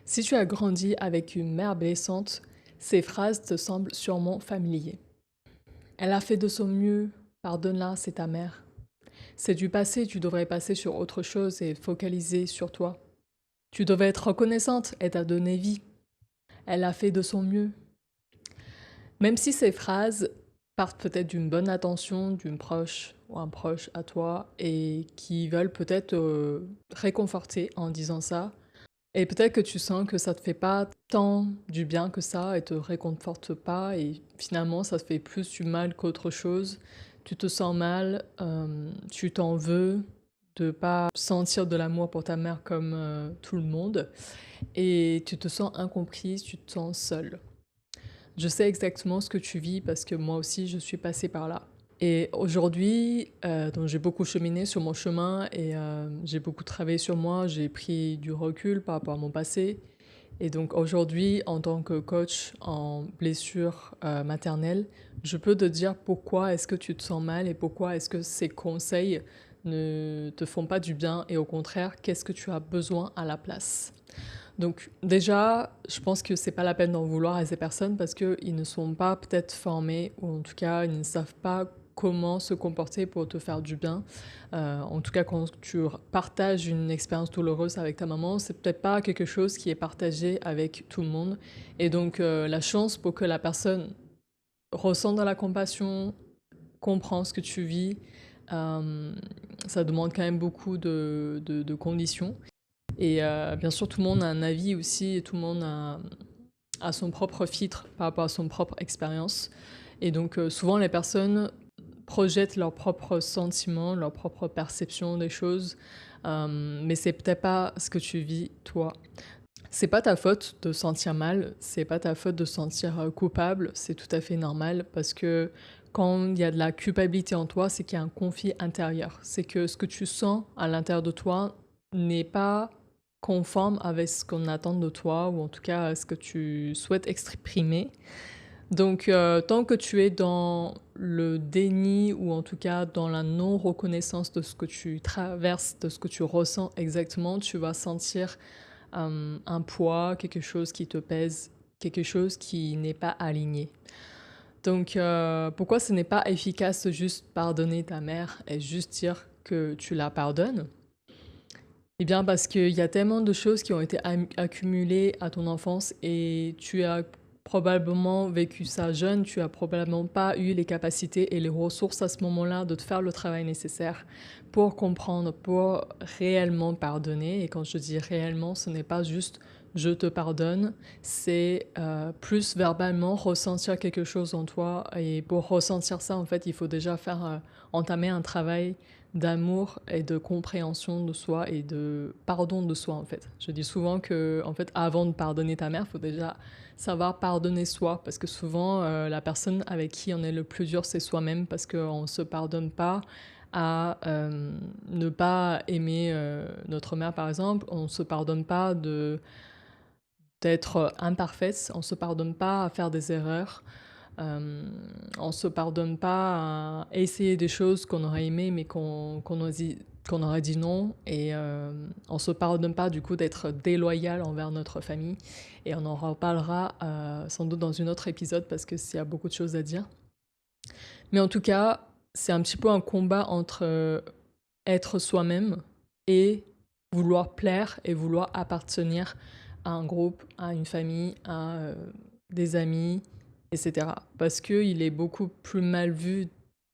Si tu as grandi avec une mère blessante, ces phrases te semblent sûrement familières. Elle a fait de son mieux, pardonne-la, c'est ta mère. C'est du passé, tu devrais passer sur autre chose et focaliser sur toi. Tu devais être reconnaissante, elle t'a donné vie. Elle a fait de son mieux. Même si ces phrases partent peut-être d'une bonne attention d'une proche ou un proche à toi et qui veulent peut-être réconforter en disant ça, et peut-être que tu sens que ça te fait pas tant du bien que ça et te réconforte pas et finalement ça te fait plus du mal qu'autre chose. Tu te sens mal, tu t'en veux de pas sentir de l'amour pour ta mère comme tout le monde et tu te sens incomprise, tu te sens seule. Je sais exactement ce que tu vis parce que moi aussi je suis passée par là. Et aujourd'hui, donc j'ai beaucoup cheminé sur mon chemin et j'ai beaucoup travaillé sur moi, j'ai pris du recul par rapport à mon passé. Et donc aujourd'hui, en tant que coach en blessure maternelle, je peux te dire pourquoi est-ce que tu te sens mal et pourquoi est-ce que ces conseils ne te font pas du bien et au contraire, qu'est-ce que tu as besoin à la place. Donc déjà, je pense que c'est pas la peine d'en vouloir à ces personnes parce qu'ils ne sont pas peut-être formés ou en tout cas ils ne savent pas comment se comporter pour te faire du bien. En tout cas, quand tu partages une expérience douloureuse avec ta maman, c'est peut-être pas quelque chose qui est partagé avec tout le monde. Et donc la chance pour que la personne ressente de la compassion, comprend ce que tu vis, euh, ça demande quand même beaucoup de conditions. Et bien sûr, tout le monde a un avis aussi, et tout le monde a son propre filtre par rapport à son propre expérience. Et donc, souvent, les personnes projettent leurs propres sentiments, leur propre perception des choses, mais c'est peut-être pas ce que tu vis toi. C'est pas ta faute de se sentir mal, c'est pas ta faute de se sentir coupable, c'est tout à fait normal parce que quand il y a de la culpabilité en toi, c'est qu'il y a un conflit intérieur. C'est que ce que tu sens à l'intérieur de toi n'est pas conforme avec ce qu'on attend de toi ou en tout cas ce que tu souhaites exprimer. Donc tant que tu es dans le déni ou en tout cas dans la non-reconnaissance de ce que tu traverses, de ce que tu ressens exactement, tu vas sentir un poids, quelque chose qui te pèse, quelque chose qui n'est pas aligné. Donc, pourquoi ce n'est pas efficace de juste pardonner ta mère et juste dire que tu la pardonnes? Eh bien, parce qu'il y a tellement de choses qui ont été accumulées à ton enfance et tu as probablement vécu ça jeune, tu as probablement pas eu les capacités et les ressources à ce moment-là de te faire le travail nécessaire pour comprendre, pour réellement pardonner. Et quand je dis réellement, ce n'est pas juste je te pardonne, c'est plus verbalement ressentir quelque chose en toi. Et pour ressentir ça, en fait, il faut déjà faire entamer un travail d'amour et de compréhension de soi et de pardon de soi en fait. Je dis souvent que en fait avant de pardonner ta mère, il faut déjà savoir pardonner soi parce que souvent la personne avec qui on est le plus dur c'est soi-même parce qu'on ne se pardonne pas à ne pas aimer notre mère par exemple, on ne se pardonne pas de d'être imparfaite, on ne se pardonne pas à faire des erreurs, euh, on se pardonne pas à essayer des choses qu'on aurait aimé mais qu'on aurait dit non et on se pardonne pas du coup d'être déloyal envers notre famille et on en reparlera sans doute dans un autre épisode parce que s'il y a beaucoup de choses à dire. Mais en tout cas, c'est un petit peu un combat entre être soi-même et vouloir plaire et vouloir appartenir à un groupe, à une famille, à des amis, etc. Parce qu'il est beaucoup plus mal vu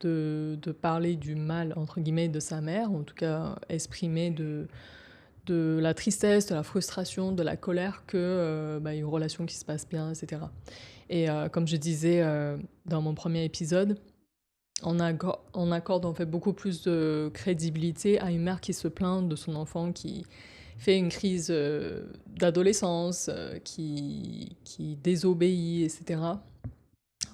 de parler du mal, entre guillemets, de sa mère, en tout cas exprimer de la tristesse, de la frustration, de la colère, que une relation qui se passe bien, etc. Et comme je disais dans mon premier épisode, on accorde en fait beaucoup plus de crédibilité à une mère qui se plaint de son enfant qui fait une crise d'adolescence, qui désobéit, etc.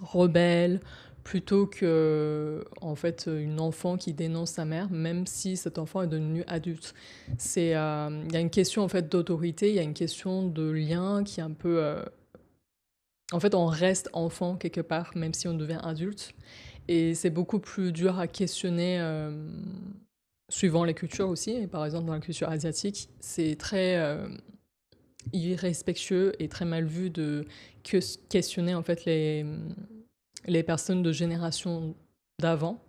Rebelle, plutôt que en fait une enfant qui dénonce sa mère, même si cet enfant est devenu adulte. Il y a une question en fait d'autorité, il y a une question de lien qui est un peu en fait, on reste enfant quelque part, même si on devient adulte. Et c'est beaucoup plus dur à questionner, suivant les cultures aussi. Et par exemple, dans la culture asiatique, c'est très irrespectueux et très mal vu de questionner en fait les personnes de génération d'avant.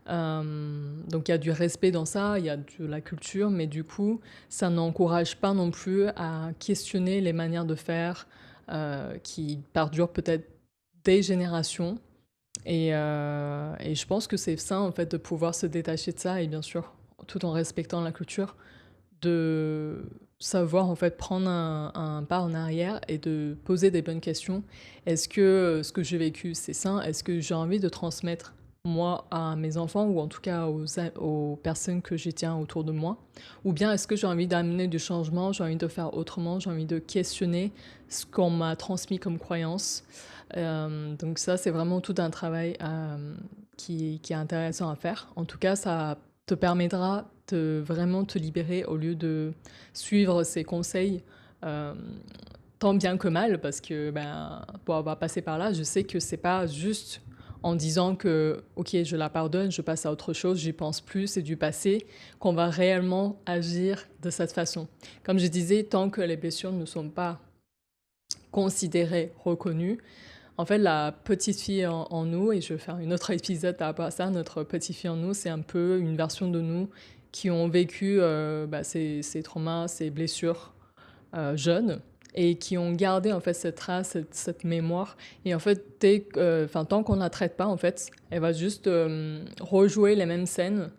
Donc il y a du respect dans ça, il y a de la culture, mais du coup, ça n'encourage pas non plus à questionner les manières de faire qui perdurent peut-être des générations. Et je pense que c'est sain en fait de pouvoir se détacher de ça et bien sûr, tout en respectant la culture, de savoir en fait prendre un pas en arrière et de poser des bonnes questions. Est-ce que ce que j'ai vécu c'est sain? Est-ce que j'ai envie de transmettre moi à mes enfants ou en tout cas aux personnes que je tiens autour de moi? Ou bien est-ce que j'ai envie d'amener du changement, j'ai envie de faire autrement, j'ai envie de questionner ce qu'on m'a transmis comme croyance? Donc ça c'est vraiment tout un travail qui est intéressant à faire. En tout cas ça te permettra de vraiment te libérer au lieu de suivre ces conseils euh, tant bien que mal, parce que pour avoir passé par là, je sais que c'est pas juste en disant que ok je la pardonne, je passe à autre chose, j'y pense plus, c'est du passé, qu'on va réellement agir de cette façon. Comme je disais, tant que les blessures ne sont pas considérées, reconnues, en fait, la petite fille en nous, et je vais faire une autre épisode par rapport à ça, notre petite fille en nous, c'est un peu une version de nous qui ont vécu ces traumas, ces blessures jeunes et qui ont gardé en fait cette trace, cette mémoire. Et en fait, tant qu'on ne la traite pas, en fait, elle va juste rejouer les mêmes scènes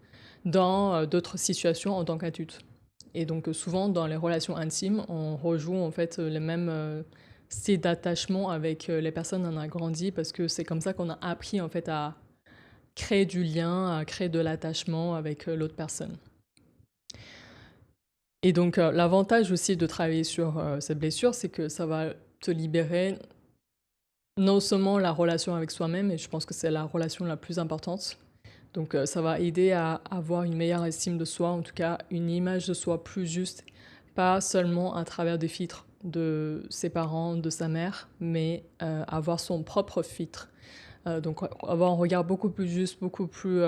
dans d'autres situations en tant qu'adulte. Et donc souvent dans les relations intimes, on rejoue en fait les mêmes styles d'attachement avec les personnes on a grandi parce que c'est comme ça qu'on a appris en fait à créer du lien, à créer de l'attachement avec l'autre personne. Et donc l'avantage aussi de travailler sur cette blessure, c'est que ça va te libérer non seulement la relation avec soi-même, et je pense que c'est la relation la plus importante. Donc ça va aider à avoir une meilleure estime de soi, en tout cas une image de soi plus juste, pas seulement à travers des filtres de ses parents, de sa mère, mais avoir son propre filtre. Donc avoir un regard beaucoup plus juste, beaucoup plus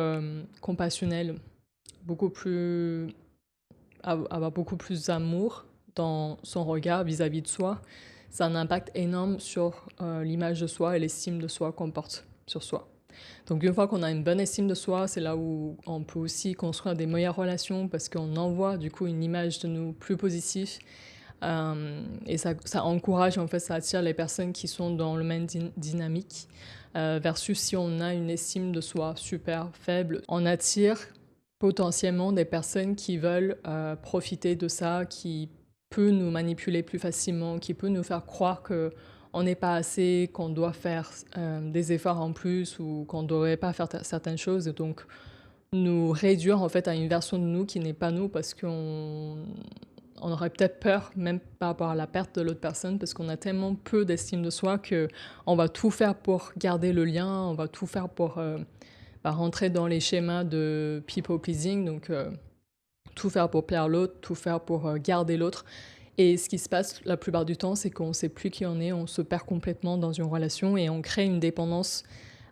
compassionnel, beaucoup plus avoir beaucoup plus d'amour dans son regard vis-à-vis de soi. Ça a un impact énorme sur l'image de soi et l'estime de soi qu'on porte sur soi. Donc une fois qu'on a une bonne estime de soi, c'est là où on peut aussi construire des meilleures relations parce qu'on envoie du coup une image de nous plus positive. Et ça encourage, en fait, ça attire les personnes qui sont dans le même dynamique. Versus si on a une estime de soi super faible, on attire potentiellement des personnes qui veulent profiter de ça, qui peut nous manipuler plus facilement, qui peut nous faire croire que on n'est pas assez, qu'on doit faire des efforts en plus ou qu'on ne devrait pas faire certaines choses et donc nous réduire en fait à une version de nous qui n'est pas nous parce qu'on aurait peut-être peur même par rapport à la perte de l'autre personne parce qu'on a tellement peu d'estime de soi que on va tout faire pour garder le lien, on va tout faire pour rentrer dans les schémas de people pleasing, donc tout faire pour plaire l'autre, tout faire pour garder l'autre. Et ce qui se passe la plupart du temps, c'est qu'on ne sait plus qui on est, on se perd complètement dans une relation et on crée une dépendance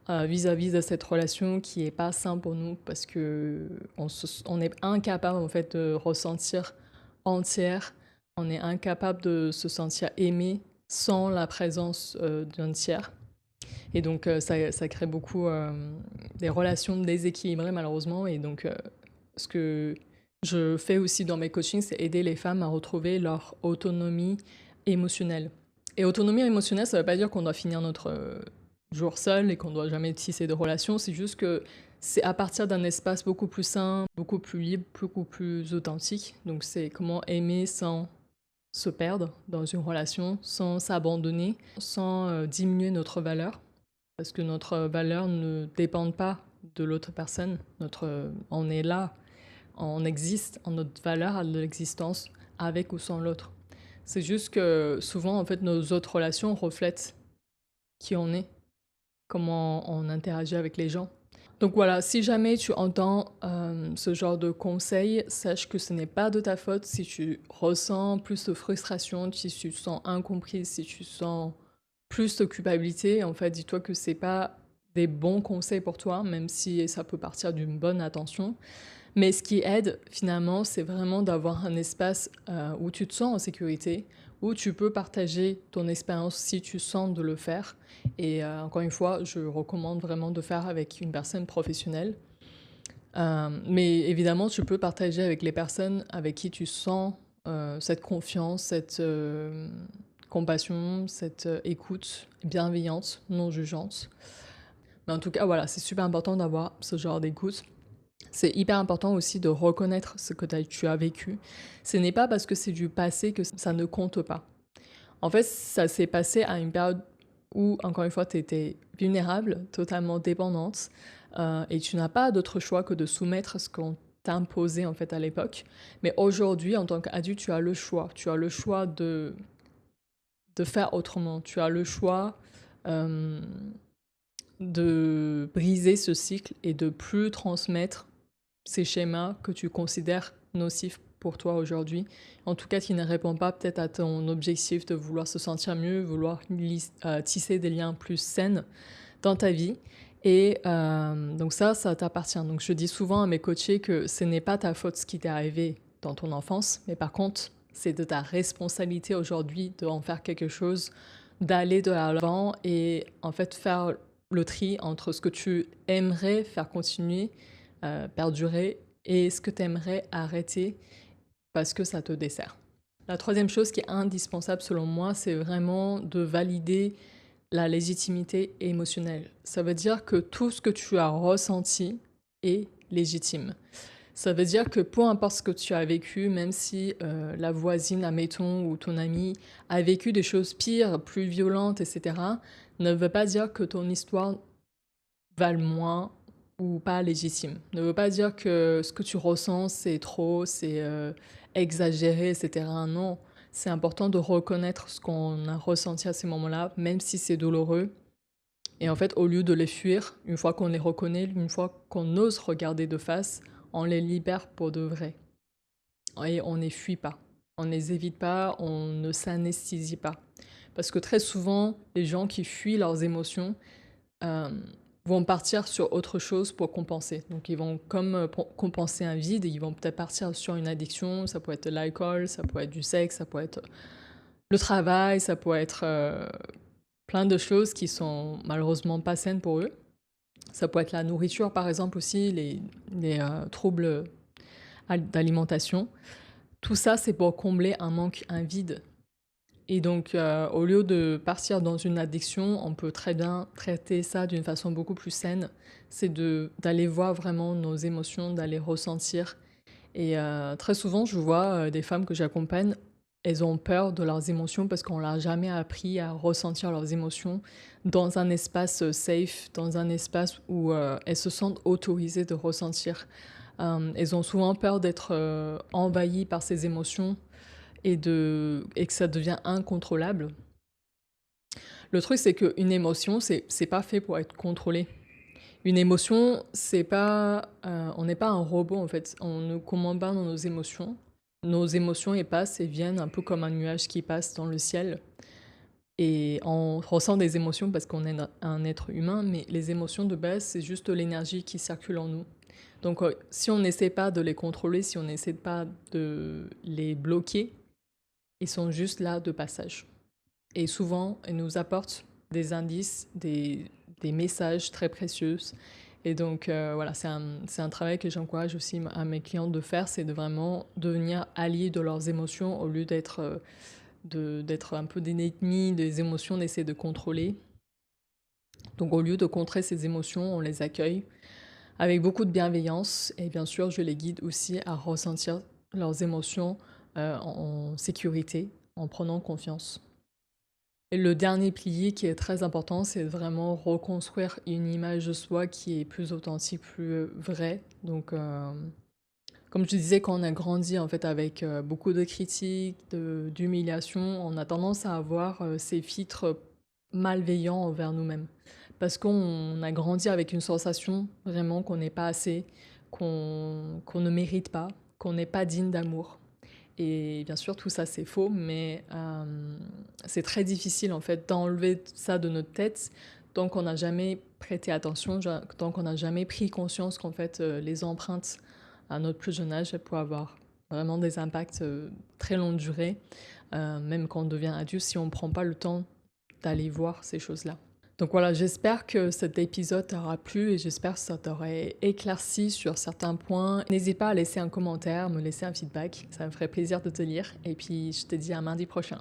vis-à-vis de cette relation qui n'est pas sain pour nous parce qu'on est incapable en fait de ressentir entière, on est incapable de se sentir aimé sans la présence d'un tiers. Et donc ça crée beaucoup des relations déséquilibrées malheureusement. Et donc ce que je fais aussi dans mes coachings, c'est aider les femmes à retrouver leur autonomie émotionnelle. Et autonomie émotionnelle, ça ne veut pas dire qu'on doit finir notre jour seul et qu'on ne doit jamais tisser de relations. C'est juste que c'est à partir d'un espace beaucoup plus sain, beaucoup plus libre, beaucoup plus authentique. Donc c'est comment aimer sans se perdre dans une relation, sans s'abandonner, sans diminuer notre valeur. Parce que notre valeur ne dépend pas de l'autre personne. On est là, on existe, notre valeur a de l'existence avec ou sans l'autre. C'est juste que souvent, en fait, nos autres relations reflètent qui on est, comment on interagit avec les gens. Donc voilà, si jamais tu entends ce genre de conseils, sache que ce n'est pas de ta faute si tu ressens plus de frustration, si tu te sens incomprise, si tu sens plus de culpabilité. En fait, dis-toi que c'est pas des bons conseils pour toi, même si ça peut partir d'une bonne intention. Mais ce qui aide finalement, c'est vraiment d'avoir un espace où tu te sens en sécurité, ou tu peux partager ton expérience si tu sens de le faire. Et encore une fois, je recommande vraiment de faire avec une personne professionnelle. Mais évidemment, tu peux partager avec les personnes avec qui tu sens cette confiance, cette compassion, cette écoute bienveillante, non jugeante. Mais en tout cas, voilà, c'est super important d'avoir ce genre d'écoute. C'est hyper important aussi de reconnaître ce que tu as vécu. Ce n'est pas parce que c'est du passé que ça ne compte pas. En fait, ça s'est passé à une période où, encore une fois, tu étais vulnérable, totalement dépendante, et tu n'as pas d'autre choix que de soumettre ce qu'on t'a imposé en fait à l'époque. Mais aujourd'hui, en tant qu'adulte, tu as le choix. Tu as le choix de faire autrement. Tu as le choix de briser ce cycle et de plus transmettre ces schémas que tu considères nocifs pour toi aujourd'hui, en tout cas qui ne répond pas peut-être à ton objectif de vouloir se sentir mieux, vouloir tisser des liens plus sains dans ta vie. Et donc ça t'appartient. Donc je dis souvent à mes coachés que ce n'est pas ta faute ce qui t'est arrivé dans ton enfance, mais par contre, c'est de ta responsabilité aujourd'hui d'en faire quelque chose, d'aller de l'avant et en fait faire le tri entre ce que tu aimerais faire continuer, perdurer, et ce que tu aimerais arrêter parce que ça te dessert. La troisième chose qui est indispensable selon moi, c'est vraiment de valider la légitimité émotionnelle. Ça veut dire que tout ce que tu as ressenti est légitime. Ça veut dire que peu importe ce que tu as vécu, même si la voisine, admettons, ou ton ami a vécu des choses pires, plus violentes, etc., ne veut pas dire que ton histoire vale moins ou pas légitime. Ne veut pas dire que ce que tu ressens, c'est trop, c'est exagéré, etc. Non, c'est important de reconnaître ce qu'on a ressenti à ces moments-là, même si c'est douloureux. Et en fait, au lieu de les fuir, une fois qu'on les reconnaît, une fois qu'on ose regarder de face, on les libère pour de vrai. Et on ne les fuit pas. On ne les évite pas, on ne s'anesthésie pas. Parce que très souvent, les gens qui fuient leurs émotions vont partir sur autre chose pour compenser. Donc ils vont comme compenser un vide, et ils vont peut-être partir sur une addiction, ça peut être l'alcool, ça peut être du sexe, ça peut être le travail, ça peut être plein de choses qui sont malheureusement pas saines pour eux. Ça peut être la nourriture par exemple aussi, les troubles d'alimentation. Tout ça c'est pour combler un manque, un vide. Et donc, au lieu de partir dans une addiction, on peut très bien traiter ça d'une façon beaucoup plus saine. C'est d'aller voir vraiment nos émotions, d'aller ressentir. Et très souvent, je vois des femmes que j'accompagne, elles ont peur de leurs émotions parce qu'on leur a jamais appris à ressentir leurs émotions dans un espace safe, dans un espace où elles se sentent autorisées de ressentir. Elles ont souvent peur d'être envahies par ces émotions et que ça devient incontrôlable. Le truc, c'est qu'une émotion, c'est pas fait pour être contrôlé. Une émotion, c'est pas, on n'est pas un robot en fait. On ne commande pas dans nos émotions. Nos émotions, elles passent et viennent un peu comme un nuage qui passe dans le ciel. Et on ressent des émotions parce qu'on est un être humain, mais les émotions de base, c'est juste l'énergie qui circule en nous. Donc si on n'essaie pas de les contrôler, si on n'essaie pas de les bloquer, ils sont juste là de passage. Et souvent, ils nous apportent des indices, des messages très précieux. Et donc, voilà, c'est un travail que j'encourage aussi à mes clients de faire, c'est de vraiment devenir alliés de leurs émotions au lieu d'être un peu des ennemis des émotions, d'essayer de contrôler. Donc, au lieu de contrer ces émotions, on les accueille avec beaucoup de bienveillance. Et bien sûr, je les guide aussi à ressentir leurs émotions en sécurité, en prenant confiance. Et le dernier pilier qui est très important, c'est vraiment reconstruire une image de soi qui est plus authentique, plus vraie. Donc, comme je disais, quand on a grandi en fait avec beaucoup de critiques, d'humiliation, on a tendance à avoir ces filtres malveillants envers nous-mêmes. Parce qu'on a grandi avec une sensation vraiment qu'on n'est pas assez, qu'on ne mérite pas, qu'on n'est pas digne d'amour. Et bien sûr, tout ça, c'est faux, mais c'est très difficile, en fait, d'enlever ça de notre tête tant qu'on n'a jamais prêté attention, tant qu'on n'a jamais pris conscience qu'en fait, les empreintes à notre plus jeune âge, elles peuvent avoir vraiment des impacts très longue durée. même quand on devient adulte, si on ne prend pas le temps d'aller voir ces choses-là. Donc voilà, j'espère que cet épisode t'aura plu et j'espère que ça t'aurait éclairci sur certains points. N'hésite pas à laisser un commentaire, me laisser un feedback, ça me ferait plaisir de te lire. Et puis je te dis à mardi prochain.